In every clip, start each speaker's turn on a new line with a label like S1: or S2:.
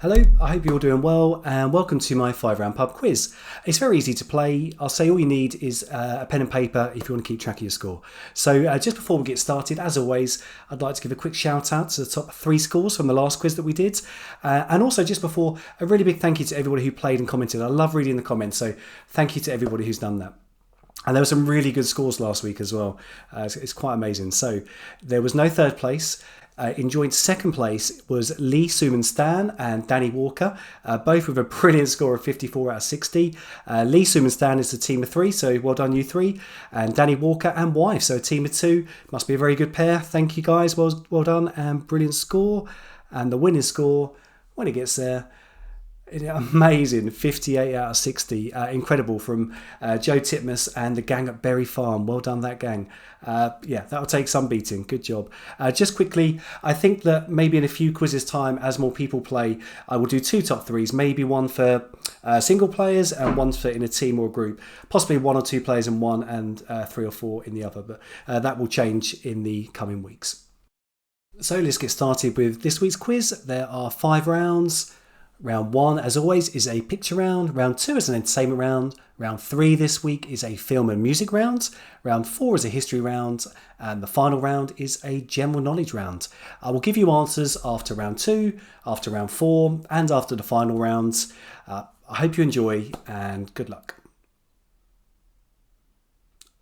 S1: Hello, I hope you're all doing well and welcome to my 5 round pub quiz. It's very easy to play. I'll say all you need is a pen and paper if you want to keep track of your score. So just before we get started, as always, I'd like to give a quick shout out to the top 3 scores from the last quiz that we did. And also just before, a really big thank you to everybody who played and commented. I love reading the comments, so thank you to everybody who's done that. And there were some really good scores last week as well. It's quite amazing. So there was no third place. In joint second place was Lee Suman Stan and Danny Walker, both with a brilliant score of 54 out of 60. Lee Suman Stan is a team of 3, so well done you 3. And Danny Walker and wife, so a team of 2. Must be a very good pair. Thank you guys, well done and brilliant score. And the winning score, when it gets there, amazing, 58 out of 60. Incredible from Joe Titmus and the gang at Berry Farm. Well done, that gang. That'll take some beating. Good job. Just quickly, I think that maybe in a few quizzes time, as more people play, I will do 2 top 3s, maybe one for single players and one for in a team or a group. Possibly 1 or 2 players in one and 3 or 4 in the other, but that will change in the coming weeks. So let's get started with this week's quiz. There are 5 rounds. Round 1, as always, is a picture round. Round 2 is an entertainment round. Round 3 this week is a film and music round. Round 4 is a history round. And the final round is a general knowledge round. I will give you answers after round 2, after round 4, and after the final rounds. I hope you enjoy and good luck.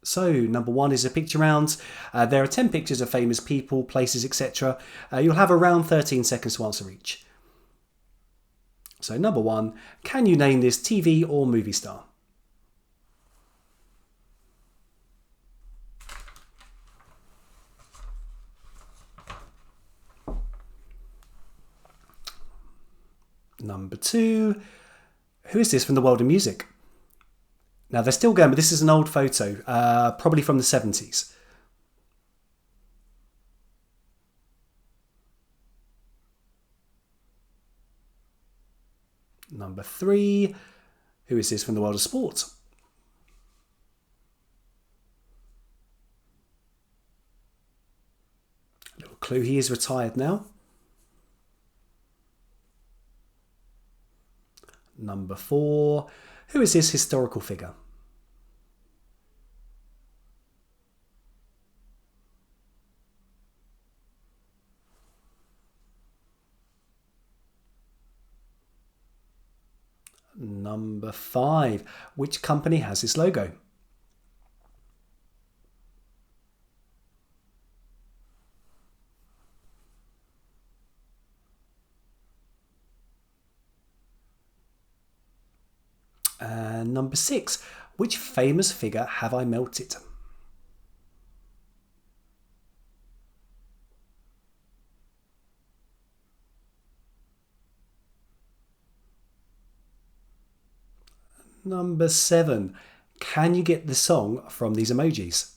S1: So, number 1 is a picture round. There are 10 pictures of famous people, places, etc. You'll have around 13 seconds to answer each. So number 1, can you name this TV or movie star? Number 2, who is this from the world of music? Now they're still going, but this is an old photo, probably from the 70s. Number 3, who is this from the world of sport? A little clue, he is retired now. Number 4, who is this historical figure? Number 5, which company has this logo? And number 6, which famous figure have I melted? Number 7, can you get the song from these emojis?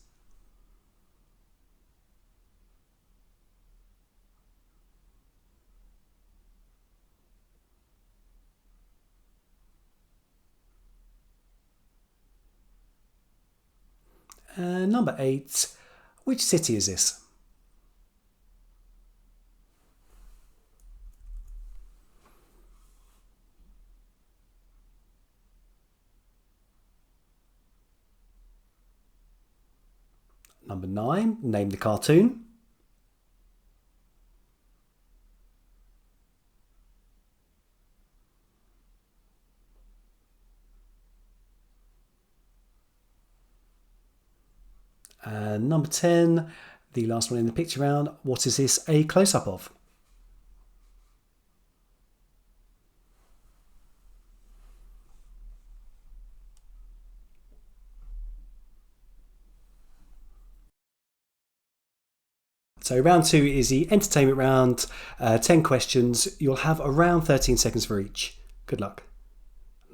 S1: And number 8, which city is this? Number 9, name the cartoon. And number 10, the last one in the picture round, what is this a close-up of? So round 2 is the entertainment round, 10 questions. You'll have around 13 seconds for each. Good luck.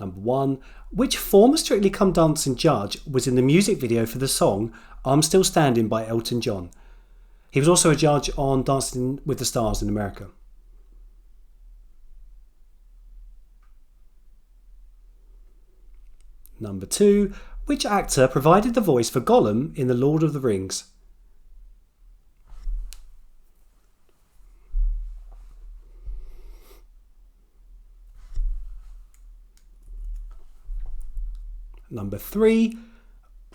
S1: Number 1, which former Strictly Come Dancing judge was in the music video for the song I'm Still Standing by Elton John? He was also a judge on Dancing with the Stars in America. Number 2, which actor provided the voice for Gollum in The Lord of the Rings? Number 3.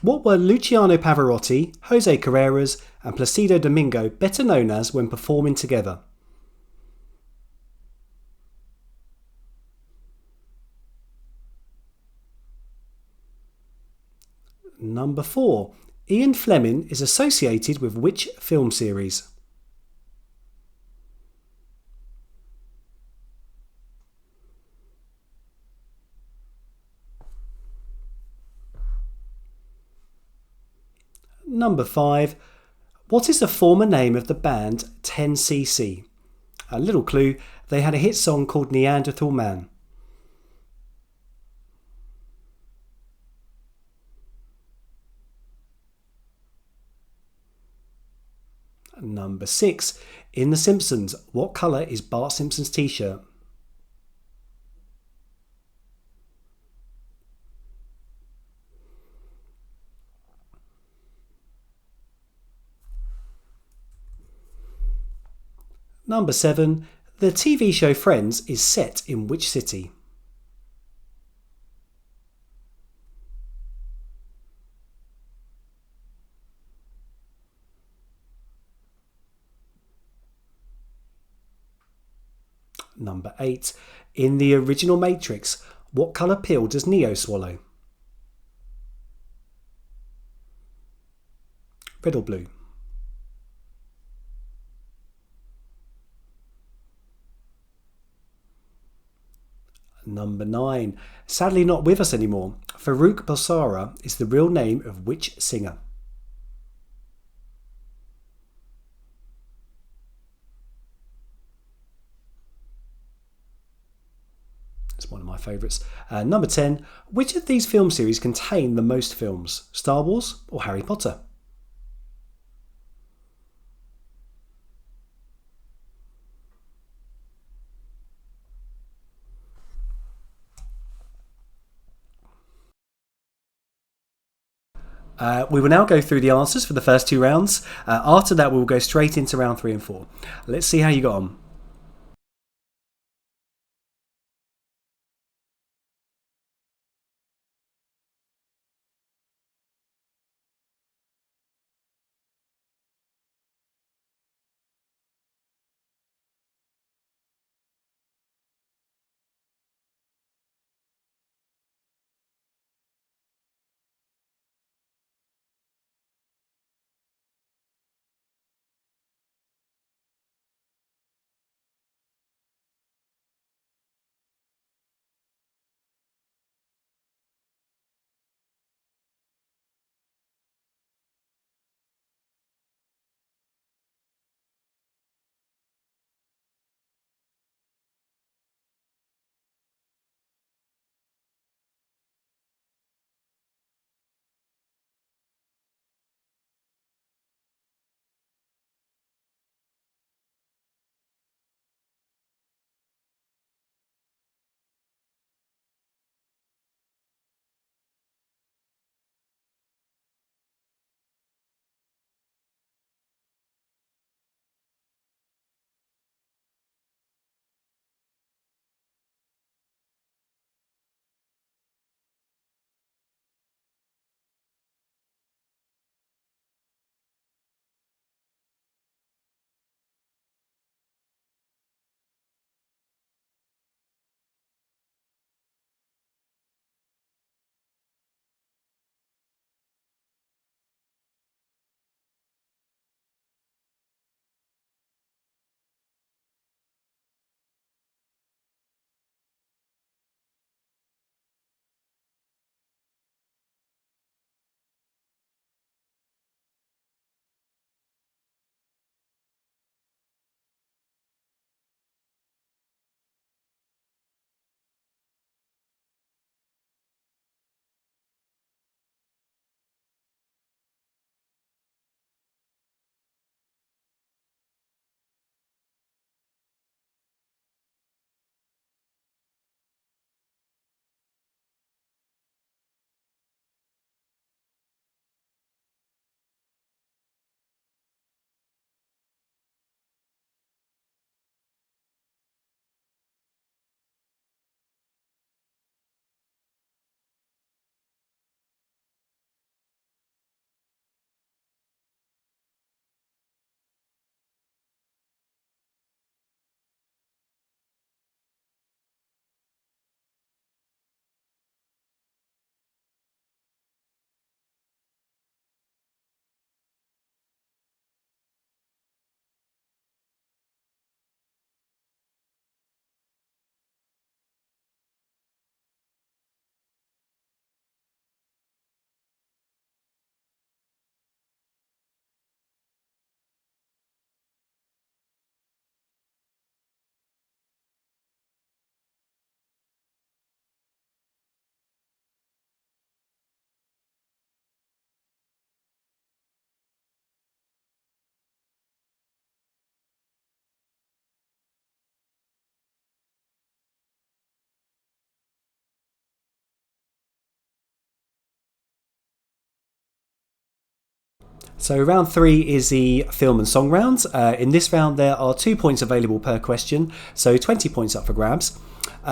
S1: What were Luciano Pavarotti, Jose Carreras and Placido Domingo better known as when performing together? Number 4. Ian Fleming is associated with which film series? Number 5. What is the former name of the band 10cc? A little clue, they had a hit song called Neanderthal Man. Number 6. In The Simpsons, what colour is Bart Simpson's t-shirt? Number 7. The TV show Friends is set in which city? Number 8. In the original Matrix, what colour pill does Neo swallow? Red or blue? Number 9. Sadly not with us anymore. Farrokh Bulsara is the real name of which singer? It's one of my favourites. Number 10. Which of these film series contain the most films? Star Wars or Harry Potter? We will now go through the answers for the first 2 rounds. After that, we will go straight into round 3 and 4. Let's see how you got on. So round 3 is the film and song round. In this round there are 2 points available per question, so 20 points up for grabs.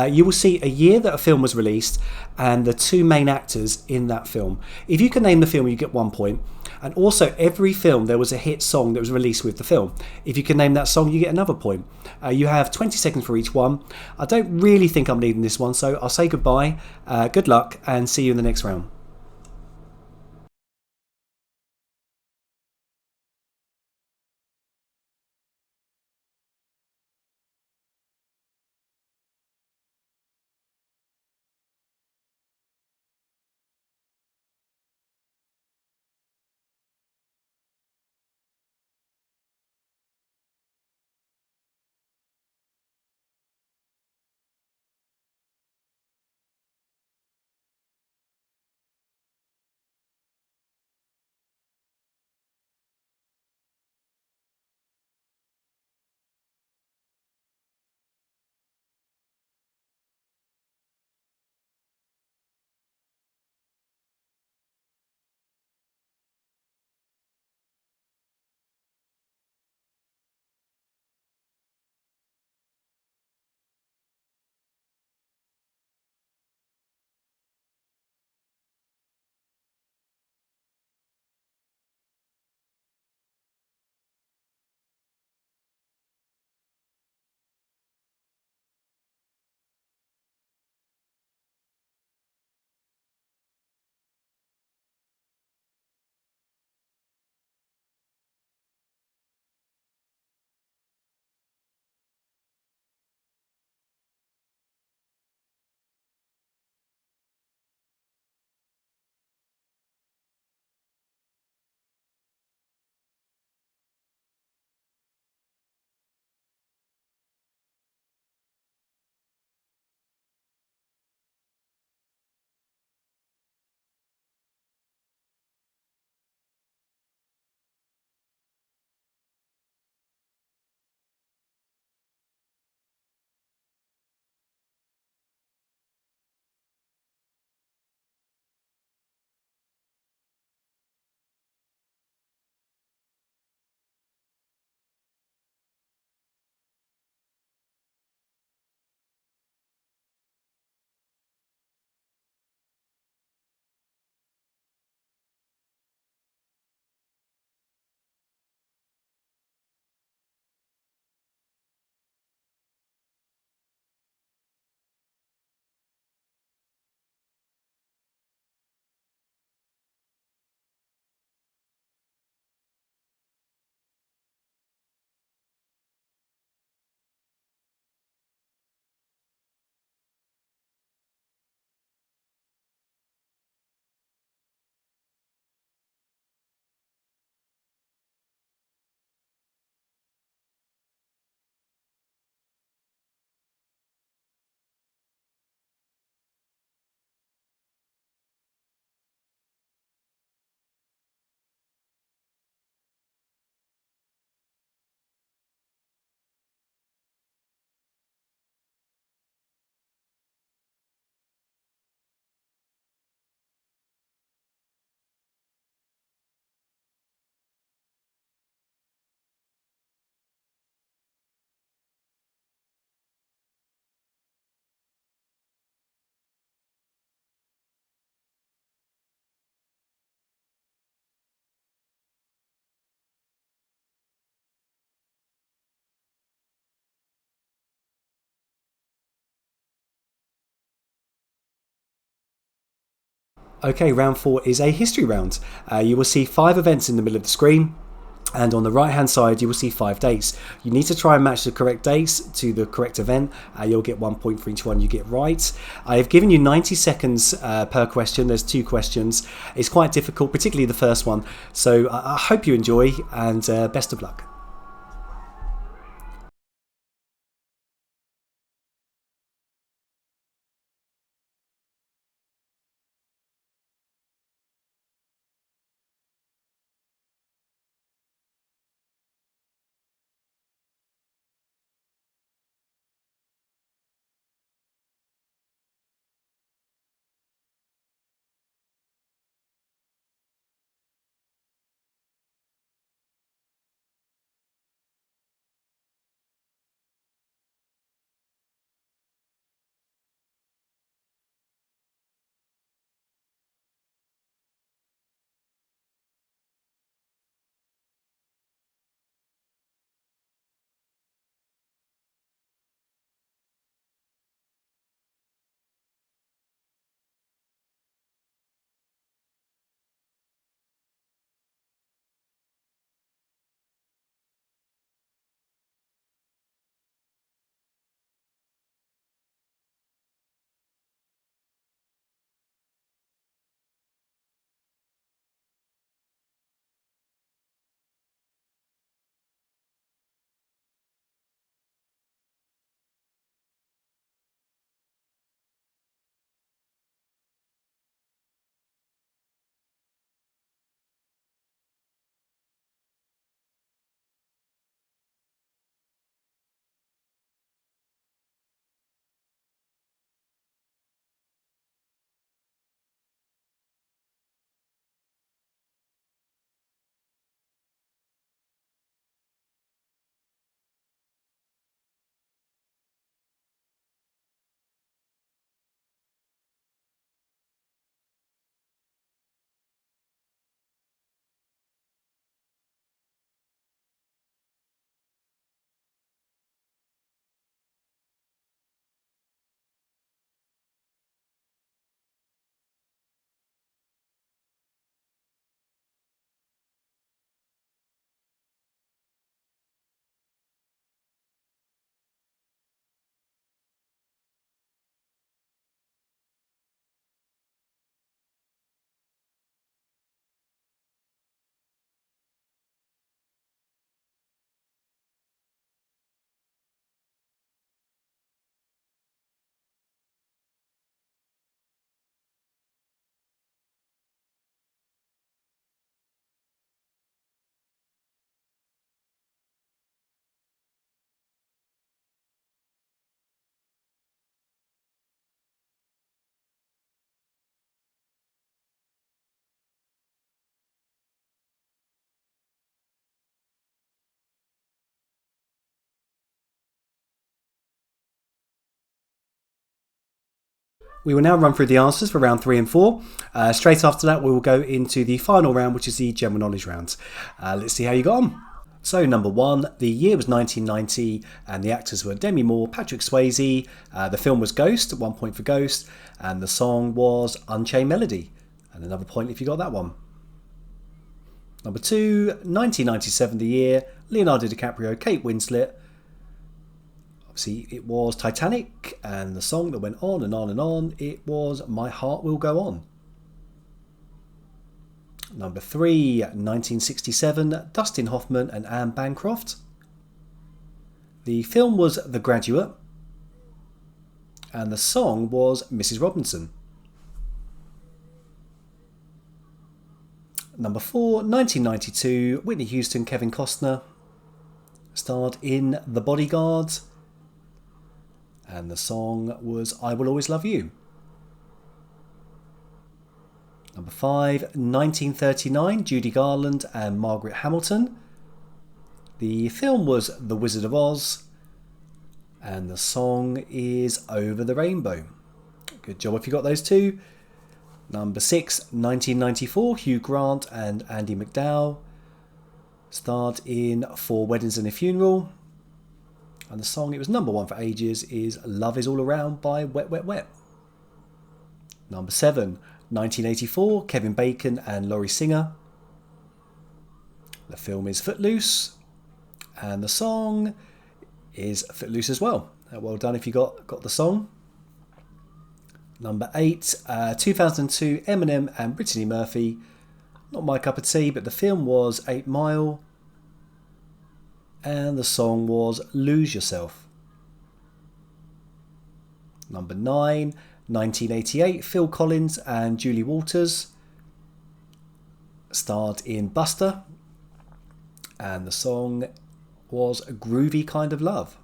S1: You will see a year that a film was released and the 2 main actors in that film. If you can name the film, you get 1 point. And also, every film there was a hit song that was released with the film. If you can name that song, you get another point. You have 20 seconds for each one. I don't really think I'm needing this one, so I'll say goodbye, good luck, and see you in the next round. Okay, round 4 is a history round. You will see 5 events in the middle of the screen. And on the right hand side, you will see 5 dates. You need to try and match the correct dates to the correct event. You'll get 1 point for each one you get right. I have given you 90 seconds per question. There's 2 questions. It's quite difficult, particularly the first one. So I hope you enjoy, and best of luck. We will now run through the answers for round 3 and 4. Straight after that, we will go into the final round, which is the general knowledge round. Let's see how you got on. So number 1, the year was 1990 and the actors were Demi Moore, Patrick Swayze. The film was Ghost, 1 point for Ghost, and the song was Unchained Melody. And another point if you got that one. Number 2, 1997 the year, Leonardo DiCaprio, Kate Winslet. Obviously it was Titanic, and the song that went on and on and on, it was My Heart Will Go On. Number 3, 1967, Dustin Hoffman and Anne Bancroft. The film was The Graduate, and the song was Mrs. Robinson. Number 4, 1992, Whitney Houston, Kevin Costner starred in The Bodyguard, and the song was I Will Always Love You. Number 5, 1939, Judy Garland and Margaret Hamilton. The film was The Wizard of Oz, and the song is Over the Rainbow. Good job if you got those two. Number 6, 1994, Hugh Grant and Andie MacDowell starred in Four Weddings and a Funeral. And the song, it was number 1 for ages, is Love Is All Around by Wet Wet Wet. Number 7, 1984, Kevin Bacon and Laurie Singer. The film is Footloose, and the song is Footloose as well. Well done if you got the song. Number 8, 2002, Eminem and Brittany Murphy. Not my cup of tea, but the film was 8 Mile, and the song was Lose Yourself. Number 9, 1988, Phil Collins and Julie Walters starred in Buster, and the song was A Groovy Kind of Love.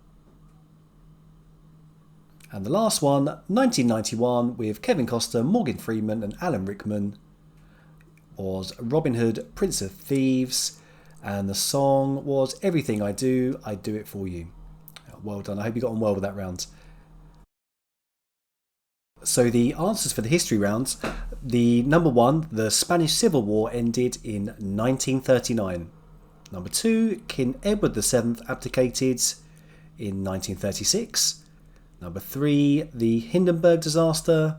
S1: And the last one, 1991, with Kevin Costner, Morgan Freeman and Alan Rickman, was Robin Hood, Prince of Thieves, and the song was Everything I Do It For You. Well done, I hope you got on well with that round. So the answers for the history rounds, the number 1, the Spanish Civil War ended in 1939. Number 2, King Edward VII abdicated in 1936. Number 3, the Hindenburg disaster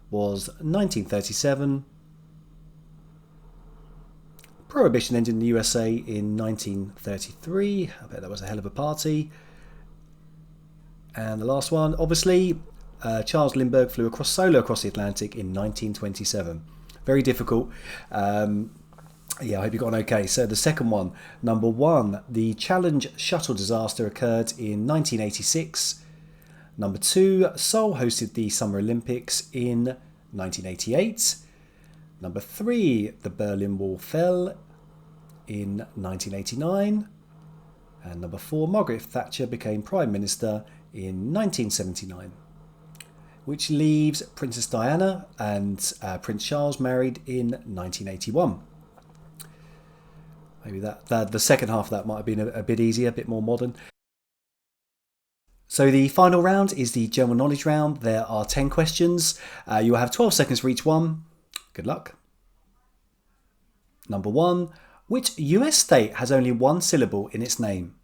S1: was 1937. Prohibition ended in the USA in 1933. I bet that was a hell of a party. And the last one, obviously, Charles Lindbergh flew solo across the Atlantic in 1927. Very difficult. Yeah, I hope you got on okay. So the second one, number 1, the Challenge shuttle disaster occurred in 1986. Number 2, Seoul hosted the Summer Olympics in 1988. Number 3, the Berlin Wall fell in 1989. And number 4, Margaret Thatcher became Prime Minister in 1979. Which leaves Princess Diana and Prince Charles married in 1981. Maybe the second half of that might have been a bit easier, a bit more modern. So the final round is the general knowledge round. There are 10 questions. You will have 12 seconds for each one. Good luck. Number 1, which US state has only one syllable in its name?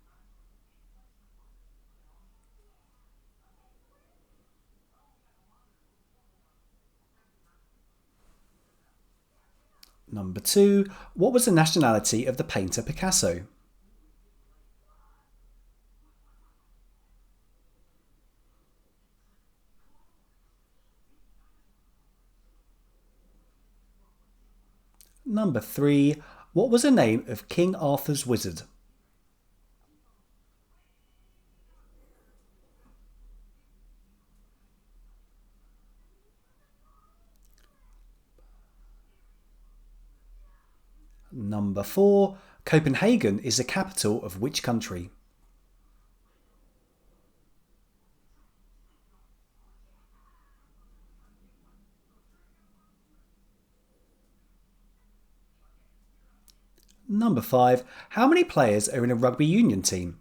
S1: Number 2, what was the nationality of the painter Picasso? Number 3, what was the name of King Arthur's wizard? Number 4, Copenhagen is the capital of which country? Number 5, how many players are in a rugby union team?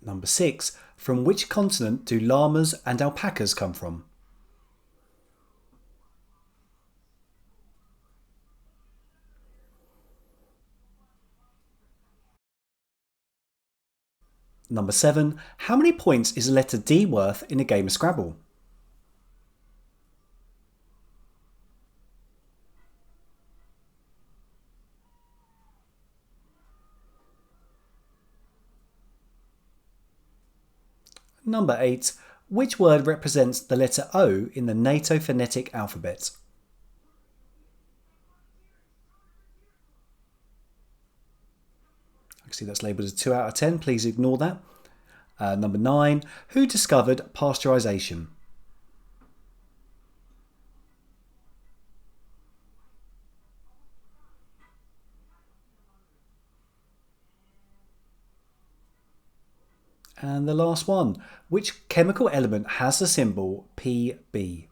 S1: Number 6. From which continent do llamas and alpacas come from? Number 7. How many points is the letter D worth in a game of Scrabble? Number 8. Which word represents the letter O in the NATO phonetic alphabet? I can see that's labelled as 2 out of 10. Please ignore that. Number 9. Who discovered pasteurisation? And the last one. Which chemical element has the symbol Pb?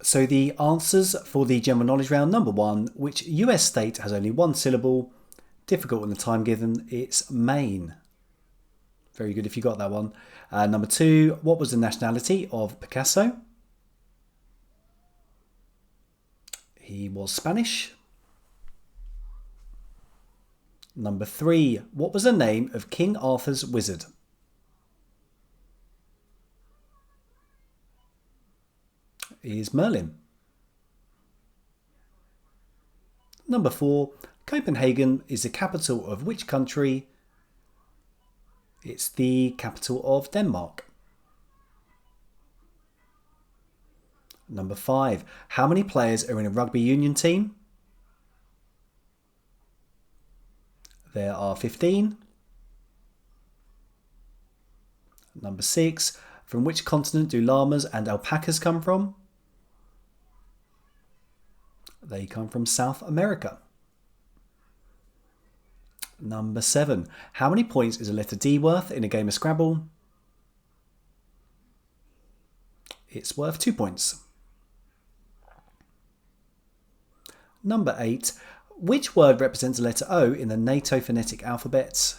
S1: So the answers for the general knowledge round. Number 1, which US state has only one syllable? Difficult in the time given, it's Maine. Very good if you got that one. Number 2, what was the nationality of Picasso? He was Spanish. Number 3, what was the name of King Arthur's wizard? Is Merlin. Number 4, Copenhagen is the capital of which country? It's the capital of Denmark. Number 5, how many players are in a rugby union team? There are 15. Number 6, from which continent do llamas and alpacas come from? They come from South America. Number 7, how many points is a letter D worth in a game of Scrabble? It's worth 2 points. Number 8, which word represents the letter O in the NATO phonetic alphabet?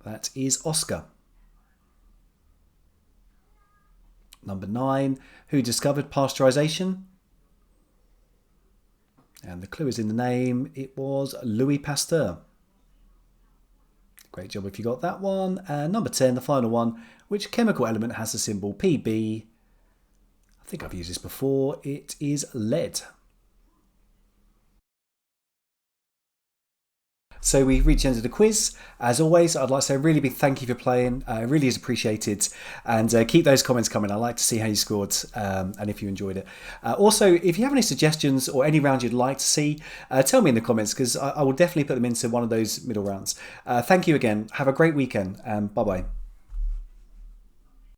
S1: That is Oscar. Number 9, who discovered pasteurisation? And the clue is in the name, it was Louis Pasteur. Great job if you got that one. And number 10, the final one, which chemical element has the symbol Pb? I think I've used this before, it is lead. So we've reached the end of the quiz. As always, I'd like to say a really big thank you for playing. It really is appreciated. And keep those comments coming. I'd like to see how you scored and if you enjoyed it. Also, if you have any suggestions or any round you'd like to see, tell me in the comments because I will definitely put them into one of those middle rounds. Thank you again. Have a great weekend and bye-bye.